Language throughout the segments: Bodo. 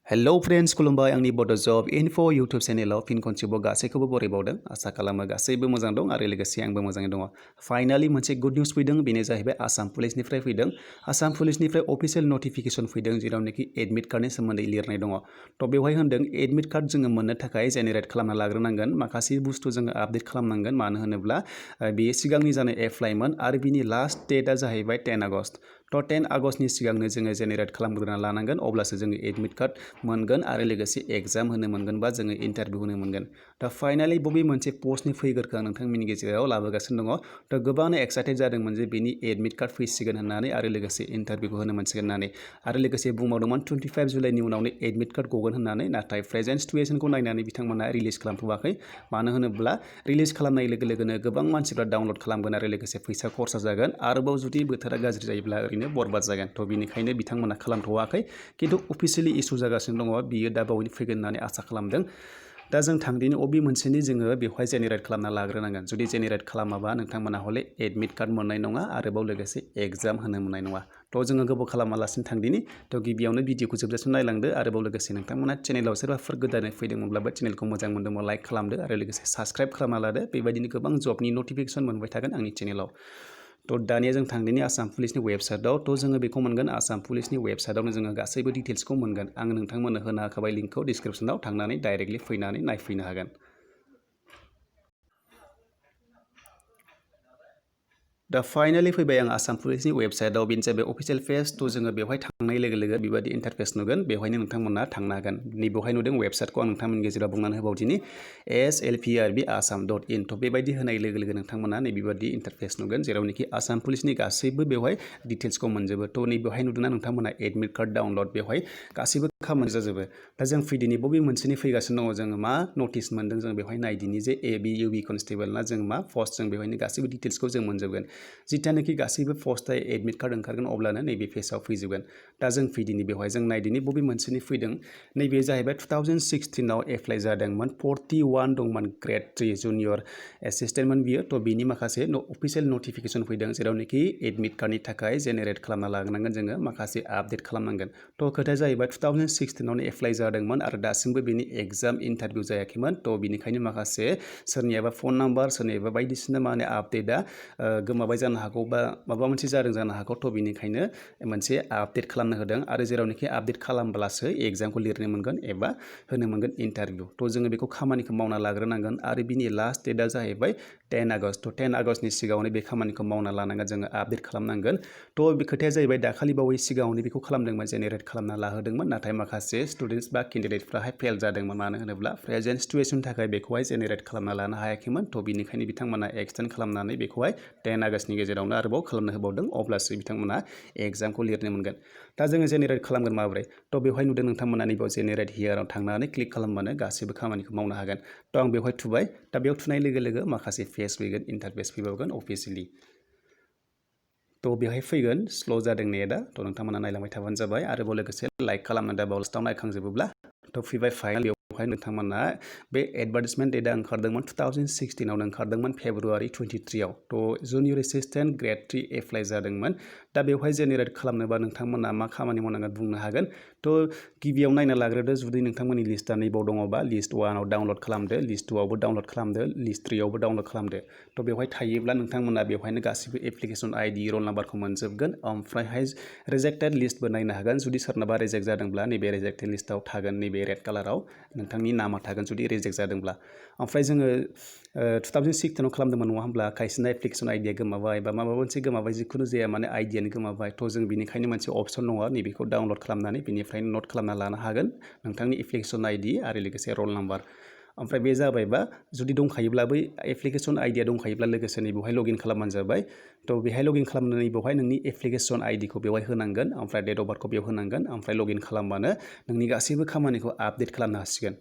हेलो फ्रेंड्स खुलुमबाय आंनि बड' जब इनफो यूट्यूब चेनेलाव फिन खनसेबाव गासैखौबो बरायबावदों आसा खालामो गासैबो मोजां दं आरो लोगोसे आंबो मोजाङै दङ। फाइनाली मोनसे गुड निउज फैदों बेनो जाहैबाय आसाम पुलिसनिफ्राय फैदों। आसाम पुलिसनिफ्राय अफिशियल नटिफिकेशन फैदों जेरावनाखि एडमिट कार्डनि सोमोन्दै लिरनाय दङ। थ' बेवहाय होनदों एडमिट कार्ड जोङो मोननो थाखाय जेनेरेट खालामना लाग्रोनांगोन माखासे बुस्थु जोङो आपडेट खालामनांगोन मानो होनोब्ला बेयो सिगांनि जानाय एप्लाइमोन आरो बिनि लास्ट डेटआ जाहैबाय 10 आगस्ट। थ' 10 आगस्टनि सिगांनो जोङो जेनेरेट खालामग्रोना लानांगोन अब्लासो जोङो एडमिट कार्ड मोनगोन आरो लोगोसे एग्जाम होनो मोनगोन बा जोङो इन्टारभिउ होनो मोनगोन। दा फाइनाली बबे मोनसे पस्टनि फैगोरखौ आं नोंथांमोननि गेजेराव लाबोगासिनो दङ। दा गोबाङानो एक्साइटेड जादोंमोन जे बेनि एडमिट कार्ड फैसिगोन होननानै आरो लोगोसे इन्टारभिउखौ होनो मोनसिगोन होननानै आरो लोगोसे बुंबावदोंमोन 25 जुलाइनि उनावनो एडमिट कार्ड गगोन होननानै नाथाय प्रेजेन्ट सिटुएशनखौ नायनानै बिथांमोना रिलिज खालामथ'वाखै मानो होनोब्ला रिलिज खालामनाय लोगो लोगोनो गोबां मानसिफ्रा डाउनलड खालामगोन आरो लोगोसे फैसा खरसा जागोन आरोबाव जुदि बोथोरा गाज्रि जायोब्ला ओरैनो बरबाद जागोन। थ' बिनिखायनो बिथांमोना खालामथ'वाखै खिन्थु अफिसियेलि इसु जागासिनो दङ बियो दा बावैनो फैगोन होननानै आसा खालामदों। दा जों थांदिनि अबे मोनसेनि जोङो बेवहाय जेनेरेट खालामना लाग्रोनांगोन जुदि जेनेरेट खालामाबा नोंथांमोना हले एडमिट कार्ड मोननाय नङा आरोबाव लोगोसे एग्जाम होनो मोननाय नङा। थ' जोङो गोबाव खालामालासिनो थांदिनि थ' गिबियावनो भिडिअखौ जोबजासिम नायलांदो आरोबाव लोगोसे नोंथांमोना चेनेलाव सोरबाफोर गोदानै फैदोंमोनब्लाबो चेनेलखौ मोजां मोनदोंबा लाइक खालामदो आरो लोगोसे साबस्क्राइब खालामना लादो बेबायदिनो गोबां जबनि नटिफिकेशन मोनबाय थागोन आंनि चेनेलाव। थ' दानिया जों थांदिनि आसाम पुलिसनि वेबसाइटआव थ' जोङो बेखौ मोनगोन आसाम पुलिसनि वेबसाइटआवनो जोङो गासैबो डिटेल्सखौ मोनगोन आं नोंथांमोननो होनो होखाबाय लिंकखौ डिसक्रिप्शनाव थांनानै डाइरेक्टलि फैनानै नायफैनो हागोन। दा फाइनाली फैबाय आं आसाम पुलिसनि वेबसाइटआव बेनो जाबाय अफिशियल पेज थ' जोङो बेवहाय थांनाय लोगो लोगो बेबायदि इन्टारफेस नुगोन बेवहायनो नोंथांमोना थांनो हागोन। नैबेवहाय नुदों वेबसाइटखौ आं नोंथांमोननि गेजेराव बुंनानै होबावदिनि slprb.assam.in थ' बेबायदि होनाय लोगो लोगो नोंथांमोना नैबेबायदि इन्टारफेस नुगोन जेरावनोखि आसाम पुलिसनि गासैबो बेवहाय डिटेल्सखौ मोनजोबो। थ' नैबेवहाय नुदोंना नोंथांमोना एडमिट कार्ड डाउनलड बेवहाय गासैबो खामानि जाजोबो। दा जों फैदिनि बबे मोनसेनि फैगासिनो दङ जोङो मा नटिस मोनदों जों बेवहाय नायदिनि जे एबि इउबि कनस्टेबल ना जों मा पस्ट जों बेवहायनो गासैबो डिटेल्सखौ जों मोनजोबगोन। जिथियानोखि गासैबो पस्टआ एडमिट कार्ड ओंखारगोन अब्लानो नैबे पेजआव फैजोबगोन। दा जों फैदिनि बेवहाय जों नायदिनि बबे मोनसेनि फैदों नैबे जाहैबाय 2016आव एप्लाइ जादोंमोन 41 दंमोन ग्रेड 3 जुनियर एसिस्टेन्टमोन बियो। थ' बिनि माखासे अफिसियेल नटिफिकेशन फैदों जेरावनोखि एडमिट कार्डनि थाखाय जेनेरेट खालामना लाग्रोनांगोन जोङो माखासे आपडेट खालामनांगोन। थ' खोथाया जाहैबाय 2016आवनो एप्लाइ जादोंमोन आरो दासिमबो बिनि एग्जाम इन्टारभिउ जायाखैमोन। थ' बिनिखायनो माखासे सोरनियाबा फन नाम्बार सोरनियाबा बायदिसिना माने आपडेटआ गोमाबाय जानो हागौ बा माबा मोनसे जादों जानो हागौ। थ' बिनिखायनो मोनसे आपडेट खालामनो होदों आरो जेरावनोखि आपडेट खालामब्लासो एग्जामखौ लिरनो मोनगोन एबा होनो मोनगोन इन्टारभिउ। थ' जोङो बेखौ खामानिखौ मावना लाग्रोनांगोन आरो बिनि लास्ट डेटआ जाहैबाय 10 आगस्ट। थ' 10 आगस्टनि सिगाङावनो बे खामानिखौ मावना लानांगोन जोङो आपडेट खालामनांगोन। थ' बे खोथाया जाहैबाय दाखालि बावै सिगाङावनो बेखौ खालामदोंमोन जेनेरेट खालामना लाहोदोंमोन नाथाय माखासे स्टुडेन्टस बा केन्डिडेटफ्राहाय फेल जादोंमोन मानो होनोब्ला प्रेजेन्ट सिटुएसननि थाखाय बेखौहाय जेनेरेट खालामना लानो हायाखैमोन। थ' बिनिखायनो बिथांमोना एक्सटेन्ड खालामनानै बेखौहाय 10 आगस्टनि गेजेरावनो आरोबाव खालामनो होबावदों अब्लासो बिथांमोना एग्जामखौ लिरनो मोनगोन। दा जोङो जेनेरेट खालामगोन माबोरै थ' बेवहाय नुदों नोंथांमोना नैबेयाव जेनेरेट हियाराव थांनानै क्लिक खालामबानो गासैबो खामानिखौ मावनो हागोन। थ' आं बेवहाय थुबाय दा बेयाव थुनाय लोगो लोगो माखासे पेज फैगोन इन्टारफेस फैबावगोन अफिसियेलि। थ' बेवहाय फैगोन स्ल' जादों नेटआ थ' नोंथांमोना नायलांबाय थाबानो जाबाय आरोबाव लोगोसे लाइक खालामनो दा लास्टआव नायखांजोबोब्ला थ' फैबाय फाइनाल बेवहाय नोंथांमोना बे एडभार्टाइजमेन्ट डेटआ ओंखारदोंमोन 2016आवनो ओंखारदोंमोन फेब्रुवारि 23आव। थ' जुनियर एसिस्टेन्ट ग्रेड 3 एप्लाइ जादोंमोन। दा बेवहाय जेनेरेट खालामनोबा नोंथांमोना मा खामानि मावनांगोन बुंनो हागोन। थ' गिबियाव नायना लाग्रोदो जुदि नोंथांमोननि लिस्टआ नैबाव दङबा लिस्ट 1आव डाउनलड खालामदो लिस्ट 2आवबो डाउनलड खालामदो लिस्ट 3आवबो डाउनलड खालामदो। थ' बेवहाय थायोब्ला नोंथांमोना बेवहायनो गासिबो एप्लिकेसन आइडि रल नाम्बारखौ मोनजोबगोन ओमफ्रायहाय रिजेक्टेड लिस्टबो नायनो हागोन जुदि सोरनाबा रिजेक्ट जादोंब्ला नैबे रिजेक्टेड लिस्टआव थागोन नैबे रेड कालाराव नोंथांनि नामा थागोन जुदि रिजेक्ट जादोंब्ला। ओमफ्राय जोङो 2016आव खालामदोंमोन नङा होमब्ला खायसेना एप्लिकेसन आइडिया गोमाबाय बा माबा मोनसे गोमाबाय जिखुनु जाया माने आइडियानो गोमाबाय। थ' जों बिनिखायनो मोनसे अपसन दङ नैबेखौ डाउनलड खालामनानै बेनिफ्रायनो नट खालामना लानो हागोन नोंथांनि एप्लिकेसन आइडि आरो लोगोसे रल नाम्बार। ओमफ्राय बे जाबायबा जुदि दंखायोब्ला बै एप्लिकेसन आइडिया दंखायोब्ला लोगोसे बेवहाय लगइन खालामबानो जाबाय। थ' बेहाय लगइन खालामनानै बेवहाय नोंनि एप्लिकेसन आइडिखौ बेवहाय होनांगोन ओमफ्राय डेट अफ बार्थखौ बेयाव होनांगोन ओमफ्राय लगइन खालामबानो नोंनि गासैबो खामानिखौ आपडेट खालामनो हासिगोन।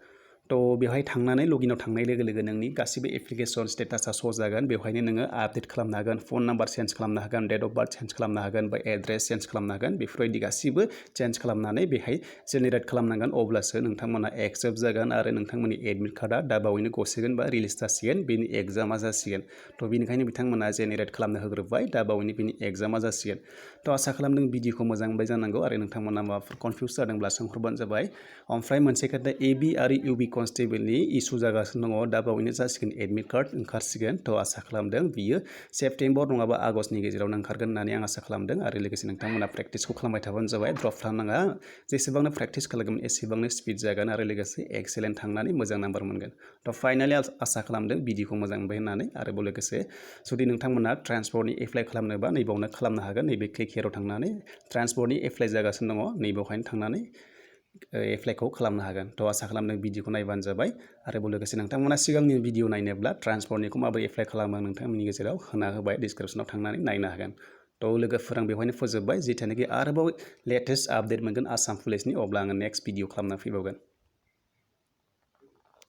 थ' बेवहाय थांनानै लगिनाव थांनाय लोगो लोगो नोंनि गासिबो एप्लिकेसन स्टेटासा श' जागोन बेवहायनो नोङो आपडेट खालामनो हागोन फन नाम्बार चेन्ज खालामनो हागोन डेट अफ बार्थ चेन्ज खालामनो हागोन बा एड्रेस चेन्ज खालामनो हागोन बेफोरबायदि गासिबो चेन्ज खालामनानै बेहाय जेनेरेट खालामनांगोन अब्लासो नोंथांमोना एक्सेप्ट जागोन आरो नोंथांमोननि एडमिट कार्डआ दा बावैनो गसिगोन बा रिलिज जासिगोन बेनि एग्जामा जासिगोन थ' बेनिखायनो बिथांमोना जेनेरेट खालामनो होग्रोबाय दा बावैनो बेनि एग्जामा जासिगोन थ' आसा खालामदों भिडिअखौ मोजां मोनबाय जानांगौ आरो नोंथांमोना माबाफोर कनफिउस जादोंब्ला सोंहरबानो जाबाय ओमफ्राय मोनसे खोथा AB आरो UB कनस्टेबलनि इसु जागासिनो दङ दा बावैनो जासिगोन एडमिट कार्ड ओंखारसिगोन थ' आसा खालामदों बियो सेप्तेम्बर नङाबा आगष्टनि गेजेरावनो ओंखारगोन होननानै आं आसा खालामदों आरो लोगोसे नोंथांमोना प्रेक्टिसखौ खालामबाय थाबानो जाबाय ड्रप खालामनाङा जेसेबांनो प्रेक्टिस खालामगोन एसेबांनो स्पिड जागोन आरो लोगोसे एक्सेलेन्ट थांनानै मोजां नाम्बार मोनगोन थ' फाइनालि आसा खालामदों भिडिअखौ मोजां मोनबाय होननानै आरोबाव लोगोसे जुदि नोंथांमोना ट्रान्सपर्टनि एप्लाइ खालामनोबा नैबावनो खालामनो हागोन नैबे क्लिक हेयाराव थांनानै ट्रान्सपर्टनि एप्लाइ जागासिनो दङ नैबावहायनो थांनानै एप्लाइखौ खालामनो हागोन थ' आसा खालामदों भिडिअखौ नायबानो जाबाय आरोबाव लोगोसे नोंथांमोना सिगांनि भिडिअ नायनोब्ला ट्रान्सपर्टनिखौ माबोरै एप्लाइ खालामो नोंथांमोननि गेजेराव होना होबाय डिसक्रिपसनाव थांनानै नायनो हागोन थ' लोगोफोर आं बेवहायनो फोजोबबाय जिथानोखि आरोबाव लेटेस्ट आपडेट मोनगोन आसाम पुलिसनि अब्ला आङो नेक्स्ट भिडिअ खालामना फैबावगोन